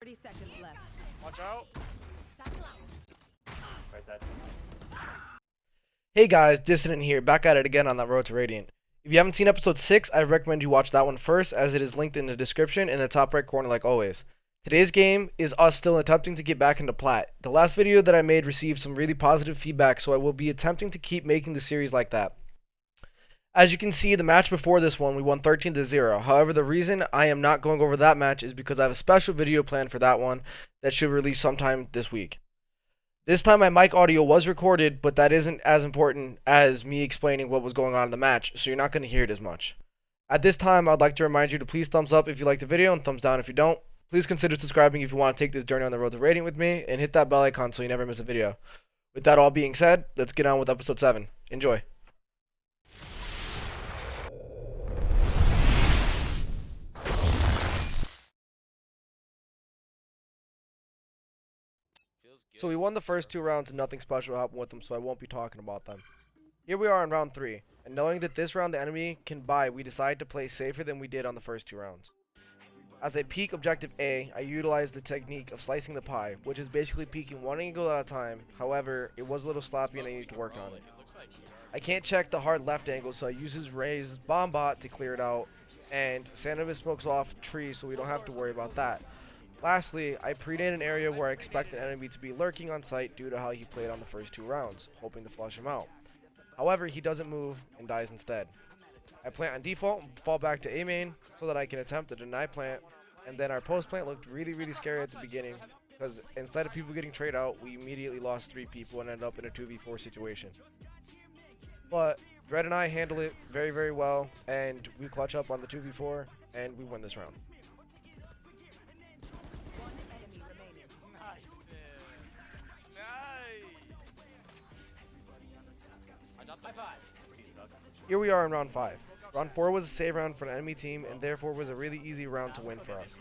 30 seconds left. Watch out. Right side. Hey guys, Dissident here, back at it again on that road to Radiant. If you haven't seen episode 6, I recommend you watch that one first, as it is linked in the description in the top right corner like always. Today's game is us still attempting to get back into Plat. The last video that I made received some really positive feedback, so I will be attempting to keep making the series like that. As you can see, the match before this one, we won 13-0. However, the reason I am not going over that match is because I have a special video planned for that one that should release sometime this week. This time my mic audio was recorded, but that isn't as important as me explaining what was going on in the match, so you're not going to hear it as much. At this time, I'd like to remind you to please thumbs up if you like the video and thumbs down if you don't. Please consider subscribing if you want to take this journey on the road to Radiant with me, and hit that bell icon so you never miss a video. With that all being said, let's get on with episode 7. Enjoy. So we won the first 2 rounds and nothing special happened with them, so I won't be talking about them. Here we are in round 3, and knowing that this round the enemy can buy, we decided to play safer than we did on the first 2 rounds. As I peek objective A, I utilized the technique of slicing the pie, which is basically peeking one angle at a time. However, it was a little sloppy and I need to work on it. I can't check the hard left angle, so I use Ray's bomb bot to clear it out, and Sandovis smokes off trees so we don't have to worry about that. Lastly, I pre-nade an area where I expect an enemy to be lurking on site due to how he played on the first 2 rounds, hoping to flush him out. However, he doesn't move and dies instead. I plant on default and fall back to A main so that I can attempt to deny plant, and then our post plant looked really scary at the beginning because instead of people getting trade out, we immediately lost 3 people and ended up in a 2v4 situation. But Dread and I handle it very well, and we clutch up on the 2v4 and we win this round. Here we are in round 5. Round 4 was a save round for an enemy team and therefore was a really easy round to win for us.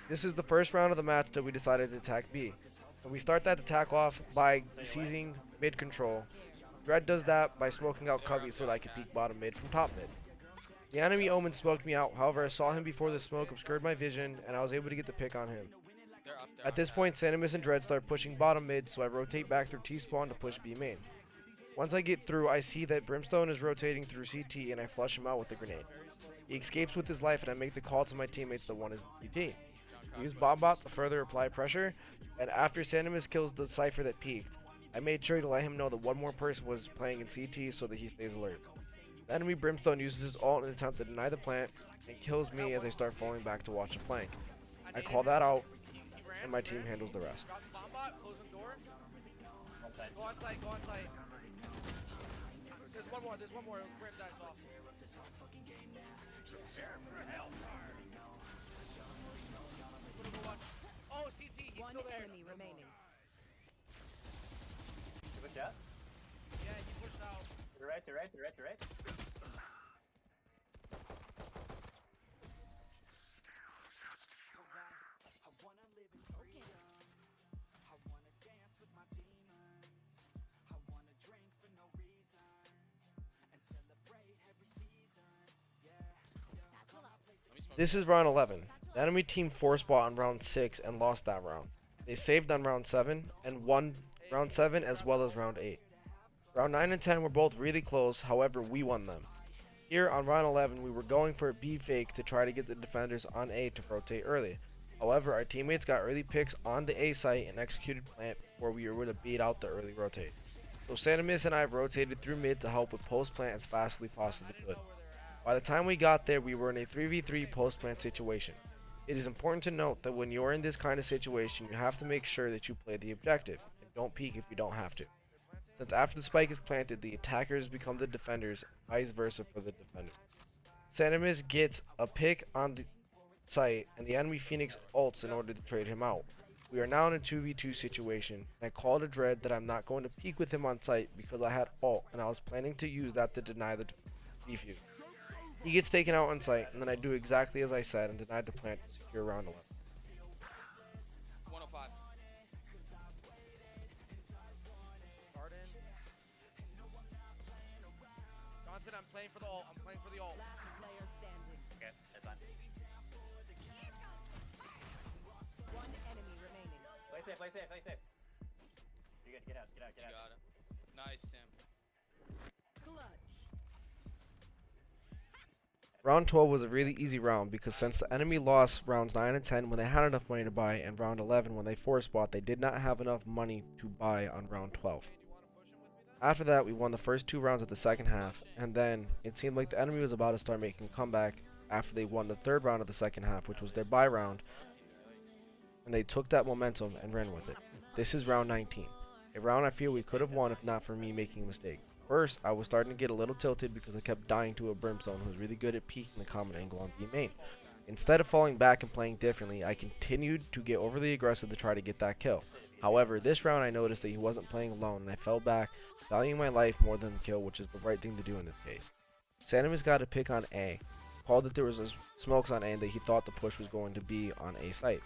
This is the first round of the match that we decided to attack B. And we start that attack off by seizing mid control. Dread does that by smoking out Cubby so that I could peek bottom mid from top mid. The enemy Omen smoked me out, however I saw him before the smoke obscured my vision and I was able to get the pick on him. At this point, Sandovis and Dread start pushing bottom mid, so I rotate back through T-spawn to push B main. Once I get through, I see that Brimstone is rotating through CT and I flush him out with a grenade. He escapes with his life and I make the call to my teammates that one is CT. I use Bombot to further apply pressure, and after Sandovis kills the Cypher that peeked, I made sure to let him know that one more person was playing in CT so that he stays alert. The enemy Brimstone uses his ult in an attempt to deny the plant and kills me as I start falling back to watch the flank. I call that out and my team handles the rest. Go on site. There's one more. Grim dies off. Oh, CT, he's One still there. enemy remaining. Give a shot. Yeah, he pushed out. To the right. This is round 11. The enemy team force bought on round 6 and lost that round. They saved on round 7 and won round 7 as well as round 8. Round 9 and 10 were both really close, however we won them. Here on round 11 we were going for a B fake to try to get the defenders on A to rotate early. However, our teammates got early picks on the A site and executed plant before we were able to beat out the early rotate. So Sandovis and I rotated through mid to help with post plant as fast as we possibly could. By the time we got there, we were in a 3v3 post-plant situation. It is important to note that when you're in this kind of situation, you have to make sure that you play the objective, and don't peek if you don't have to. Since after the spike is planted, the attackers become the defenders, vice versa for the defender. Sandovis gets a pick on the site, and the enemy Phoenix ults in order to trade him out. We are now in a 2v2 situation, and I called to Dread that I'm not going to peek with him on site because I had ult, and I was planning to use that to deny the defuse. He gets taken out on site, and then I do exactly as I said and denied the plant to secure round 11. 105. Johnson, I'm playing for the ult. Last player standing. Okay, that's fine. One Play safe, play safe. You're good, get out, get out, get You out. got it. Nice, Tim. Round 12 was a really easy round because since the enemy lost rounds 9 and 10 when they had enough money to buy, and round 11 when they forced bought, they did not have enough money to buy on round 12. After that, we won the first 2 rounds of the second half, and then it seemed like the enemy was about to start making a comeback after they won the 3rd round of the second half, which was their buy round, and they took that momentum and ran with it. This is round 19, a round I feel we could have won if not for me making a mistake. First, I was starting to get a little tilted because I kept dying to a Brimstone who was really good at peeking the common angle on B main. Instead of falling back and playing differently, I continued to get overly aggressive to try to get that kill. However, this round I noticed that he wasn't playing alone and I fell back, valuing my life more than the kill, which is the right thing to do in this case. Sanimus got a pick on A, called that there was smokes on A and that he thought the push was going to be on A site.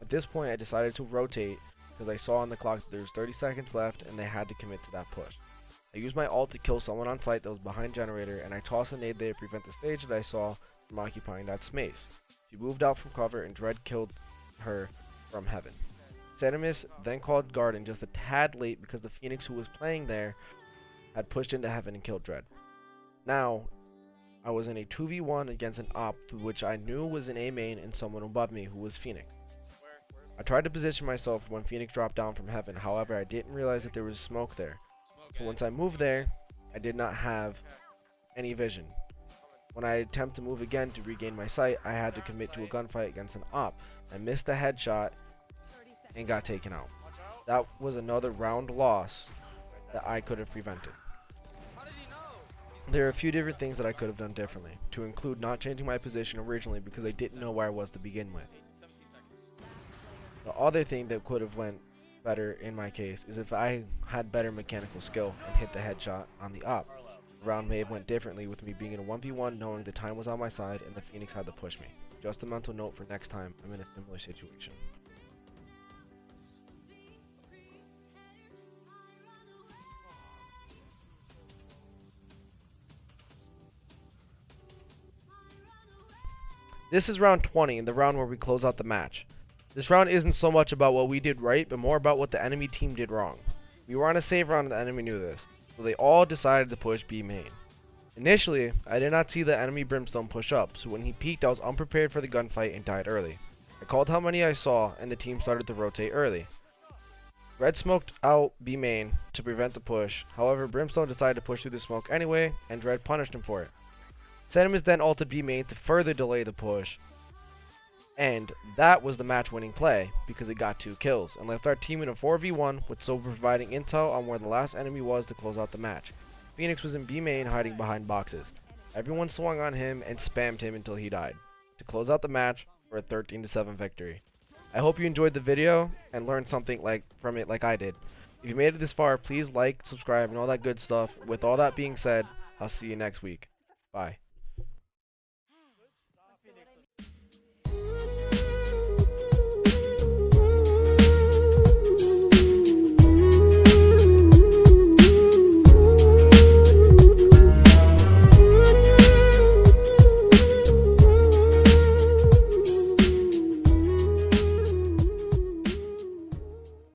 At this point I decided to rotate because I saw on the clock that there was 30 seconds left and they had to commit to that push. I used my ult to kill someone on site that was behind generator, and I tossed a nade there to prevent the stage that I saw from occupying that space. She moved out from cover and Dread killed her from heaven. Sanimus then called Garden just a tad late because the Phoenix who was playing there had pushed into heaven and killed Dread. Now, I was in a 2v1 against an op which I knew was an A main and someone above me who was Phoenix. I tried to position myself when Phoenix dropped down from heaven, however I didn't realize that there was smoke there. So once I moved there, I did not have any vision. When I attempt to move again to regain my sight, I had to commit to a gunfight against an op. I missed a headshot and got taken out. That was another round loss that I could have prevented. How did he know? There are a few different things that I could have done differently, to include not changing my position originally because I didn't know where I was to begin with. 17 seconds. The other thing that could have went better in my case is if I had better mechanical skill and hit the headshot on the op. The round may have went differently with me being in a 1v1 knowing the time was on my side and the Phoenix had to push me. Just a mental note for next time I'm in a similar situation. This is round 20 and the round where we close out the match. This round isn't so much about what we did right, but more about what the enemy team did wrong. We were on a save round and the enemy knew this, so they all decided to push B main. Initially, I did not see the enemy Brimstone push up, so when he peeked I was unprepared for the gunfight and died early. I called how many I saw and the team started to rotate early. Red smoked out B main to prevent the push, however Brimstone decided to push through the smoke anyway and Red punished him for it. Sanimus then ulted B main to further delay the push, and that was the match-winning play because it got 2 kills and left our team in a 4v1 with Silver providing intel on where the last enemy was to close out the match. Phoenix was in B main hiding behind boxes. Everyone swung on him and spammed him until he died to close out the match for a 13-7 victory. I hope you enjoyed the video and learned something from it like I did. If you made it this far, please like, subscribe, and all that good stuff. With all that being said, I'll see you next week. Bye.